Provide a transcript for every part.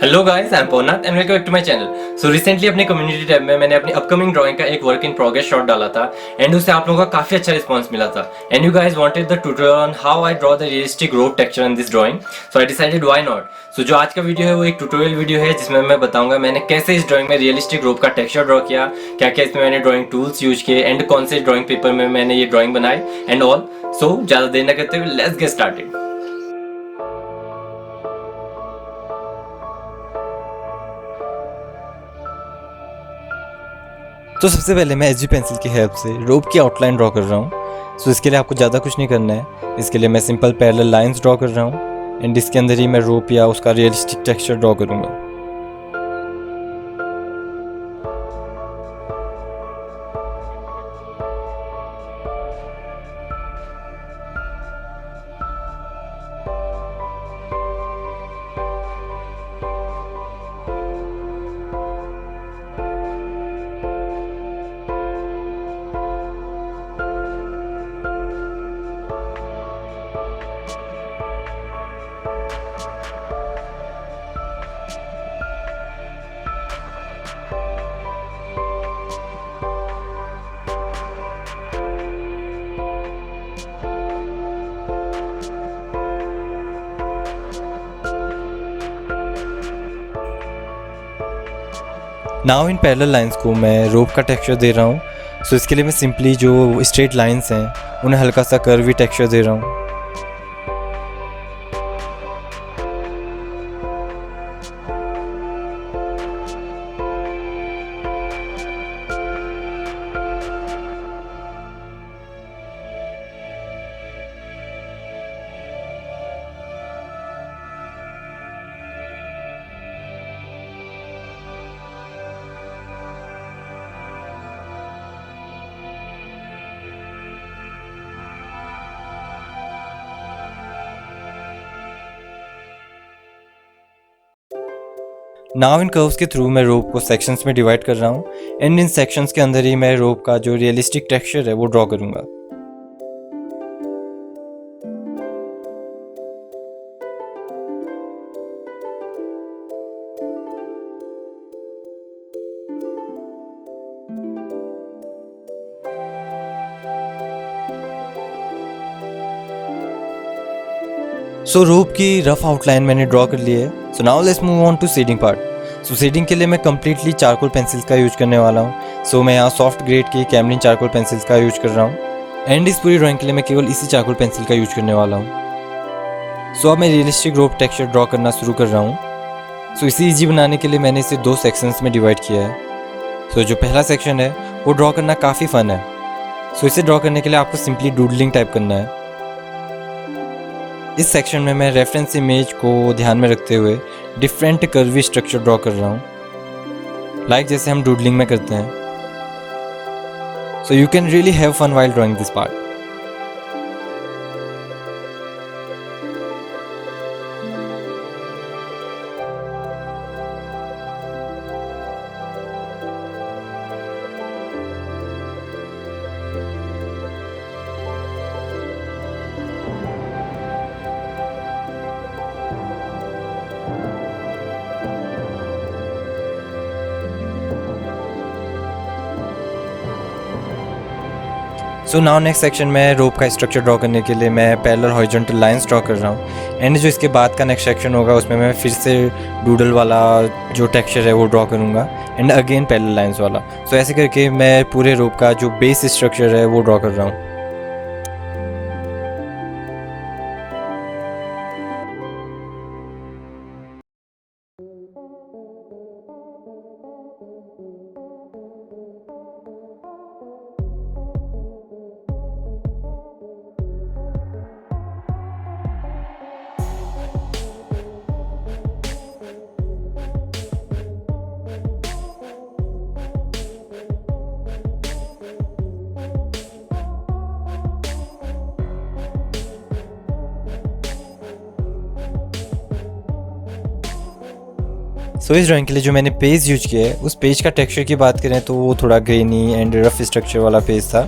Hello guys, I am Paunath and welcome back to my channel. So recently अपने community tab में मैंने अपनी upcoming drawing का एक वर्क इन प्रोग्रेस शॉट डाला था एंड उससे आप लोगों का काफी अच्छा रिस्पांस मिला था and you guys wanted the tutorial on how I draw the realistic rope texture in this drawing. So I decided why not. So जो आज का वीडियो है वो एक ट्यूटोरियल वीडियो है जिसमें मैं बताऊंगा मैंने कैसे इस ड्राइंग में रियलिस्टिक रोप का टेक्सचर ड्रॉ किया, क्या क्या इसमें मैंने ड्राइंग टूल्स यूज किए एंड कौन से ड्राइंग पेपर में मैंने ये ड्राइंग बनाई एंड ऑल। सो ज्यादा देर न करते हुए लेट्स गेट स्टार्टेड। तो सबसे पहले मैं एचबी पेंसिल की हेल्प से रोप की आउटलाइन ड्रॉ कर रहा हूँ। सो इसके लिए आपको ज़्यादा कुछ नहीं करना है। इसके लिए मैं सिंपल पैरेलल लाइंस ड्रॉ कर रहा हूँ एंड इसके अंदर ही मैं रोप या उसका रियलिस्टिक टेक्सचर ड्रॉ करूँगा। नाउ इन पैरेलल लाइंस को मैं रोप का टेक्सचर दे रहा हूँ। सो इसके लिए मैं सिंपली जो स्ट्रेट लाइंस हैं उन्हें हल्का सा कर्वी टेक्सचर दे रहा हूँ। नाउ इन कर्व्स के थ्रू मैं रोप को सेक्शंस में डिवाइड कर रहा हूँ एंड इन सेक्शंस के अंदर ही मैं रोप का जो रियलिस्टिक टेक्सचर है वो ड्रॉ करूँगा। सो रोप की रफ आउटलाइन मैंने ड्रॉ कर ली है। So now let's move on to shading part. So shading के लिए मैं कम्प्लीटली चारकोल पेंसिल्स का यूज करने वाला हूँ। सो मैं यहाँ सॉफ्ट ग्रेड की कैमलिन चारकोल पेंसिल्स का यूज कर रहा हूँ एंड इस पूरी ड्राइंग के लिए मैं केवल इसी चारकोल पेंसिल का यूज करने वाला हूँ। सो अब मैं रियलिस्टिक रोप टेक्सचर ड्रॉ करना शुरू कर रहा हूँ। सो इसे ईजी बनाने के लिए मैंने इसे दो सेक्शंस में डिवाइड किया है। सो जो पहला सेक्शन है वो ड्रॉ करना काफ़ी फन है। सो इसे ड्रॉ करने के लिए आपको सिंपली डूडलिंग टाइप करना है। इस सेक्शन में मैं रेफरेंस इमेज को ध्यान में रखते हुए डिफरेंट कर्वी स्ट्रक्चर ड्रॉ कर रहा हूँ, लाइक जैसे हम डूडलिंग में करते हैं। So you can really have fun while drawing this part. So now next section में रोप का स्ट्रक्चर ड्रॉ करने के लिए मैं पैरेलल हॉरिजॉन्टल लाइंस ड्रॉ कर रहा हूँ एंड जो इसके बाद का नेक्स्ट सेक्शन होगा उसमें मैं फिर से डूडल वाला जो टेक्सचर है वो ड्रॉ करूँगा एंड अगेन पैरेलल लाइंस वाला। सो ऐसे करके मैं पूरे रोप का जो बेस स्ट्रक्चर है वो ड्रॉ कर रहा हूँ। सो इस ड्राइंग के लिए जो मैंने पेज यूज किया है, उस पेज का टेक्सचर की बात करें तो वो थोड़ा ग्रेनी एंड रफ स्ट्रक्चर वाला पेज था।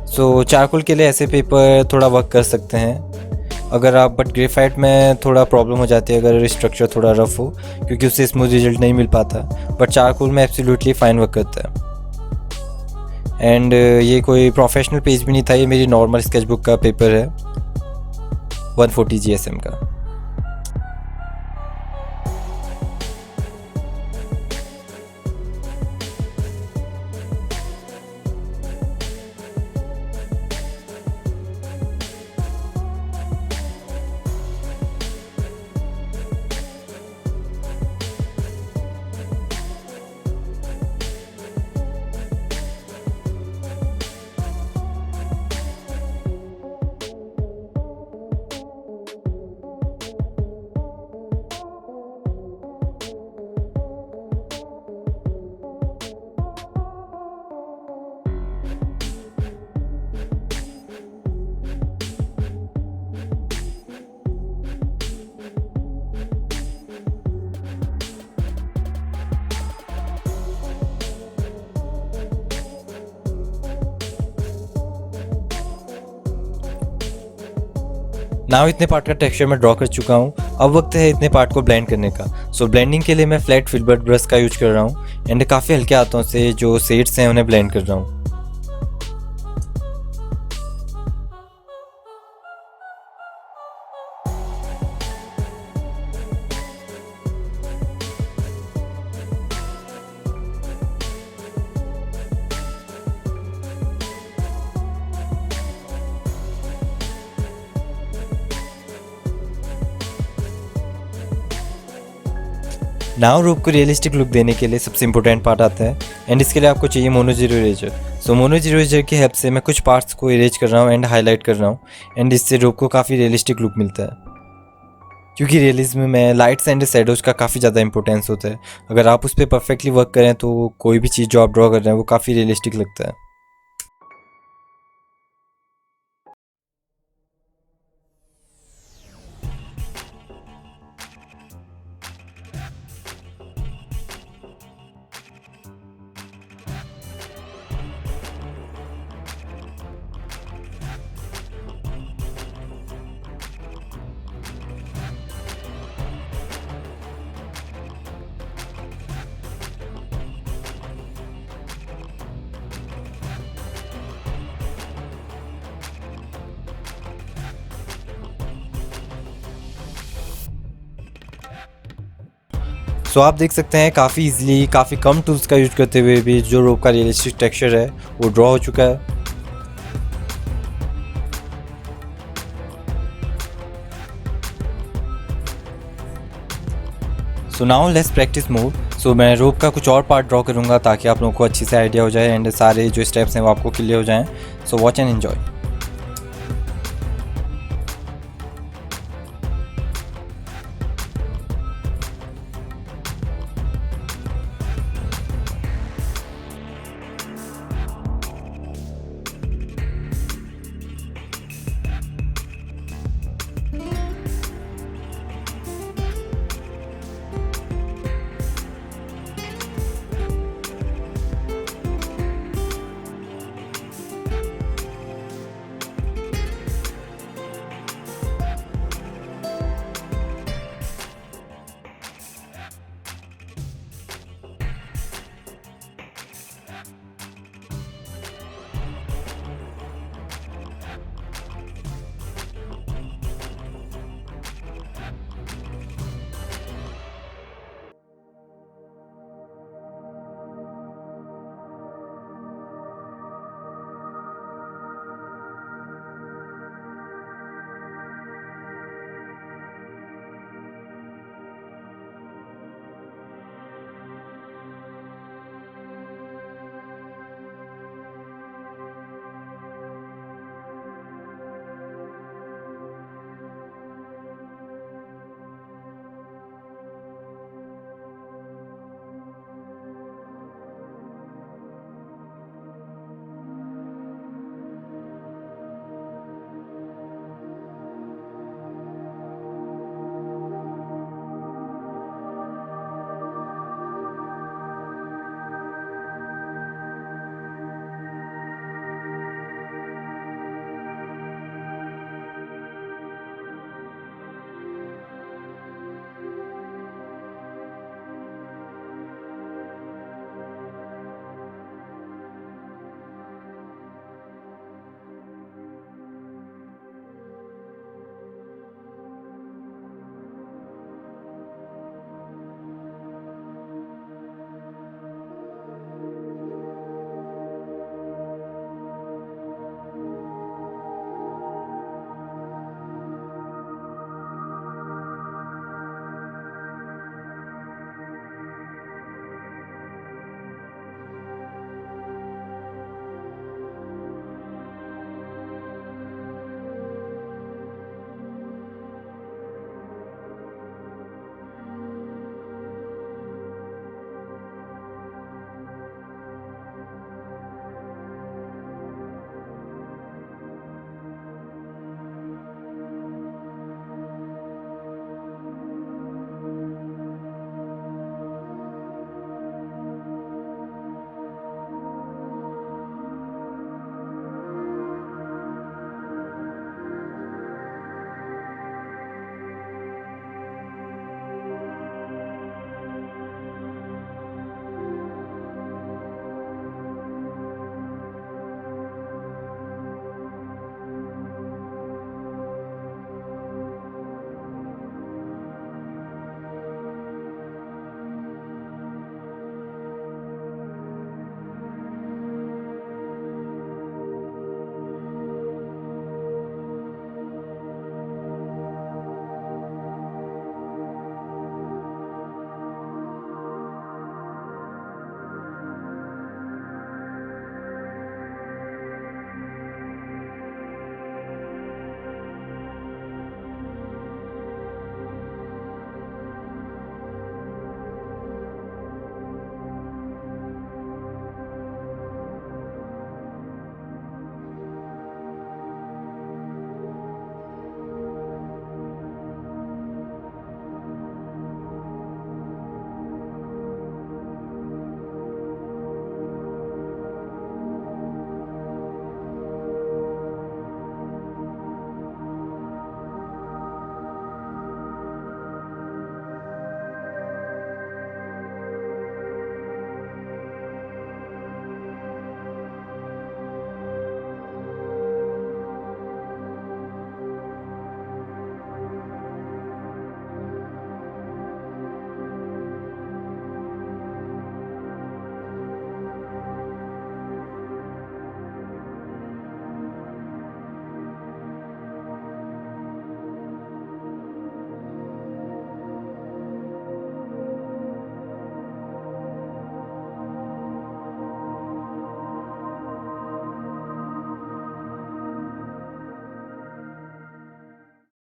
सो चारकोल के लिए ऐसे पेपर थोड़ा वर्क कर सकते हैं अगर आप, बट ग्रेफाइट में थोड़ा प्रॉब्लम हो जाती है अगर स्ट्रक्चर थोड़ा रफ हो, क्योंकि उससे स्मूथ रिजल्ट नहीं मिल पाता। बट चारकोल में एब्सोल्युटली फाइन वर्क करता है। एंड ये कोई प्रोफेशनल पेज भी नहीं था, ये मेरी नॉर्मल स्केचबुक का पेपर है 140 GSM का। नाउ इतने पार्ट का टेक्सचर मैं ड्रॉ कर चुका हूँ। अब वक्त है इतने पार्ट को ब्लेंड करने का। सो ब्लेंडिंग के लिए मैं फ्लैट फिल्बर्ट ब्रश का यूज कर रहा हूँ एंड काफ़ी हल्के हाथों से जो शेड्स हैं उन्हें ब्लेंड कर रहा हूँ। नाउ रूप को रियलिस्टिक लुक देने के लिए सबसे इंपॉर्टेंट पार्ट आता है एंड इसके लिए आपको चाहिए मोनो जीरो इरेजर। सो मोनो जीरो इरेजर की हेल्प से मैं कुछ पार्ट्स को इरेज कर रहा हूँ एंड हाईलाइट कर रहा हूँ एंड इससे रूप को काफ़ी रियलिस्टिक लुक मिलता है, क्योंकि रियलिज्म में लाइट्स एंड शेडोज का काफ़ी ज़्यादा इंपॉर्टेंस होता है। अगर आप उस पर परफेक्टली वर्क करें तो कोई भी चीज़ जो आप ड्रॉ कर रहे हैं वो काफ़ी रियलिस्टिक लगता है। सो आप देख सकते हैं काफ़ी इजीली, काफ़ी कम टूल्स का यूज करते हुए भी जो रोप का रियलिस्टिक टेक्सचर है वो ड्रॉ हो चुका है। So now let's practice more. So मैं रोप का कुछ और पार्ट ड्रॉ करूँगा ताकि आप लोगों को अच्छी से आइडिया हो जाए एंड सारे जो स्टेप्स हैं वो आपको क्लियर हो जाएं। So watch and enjoy.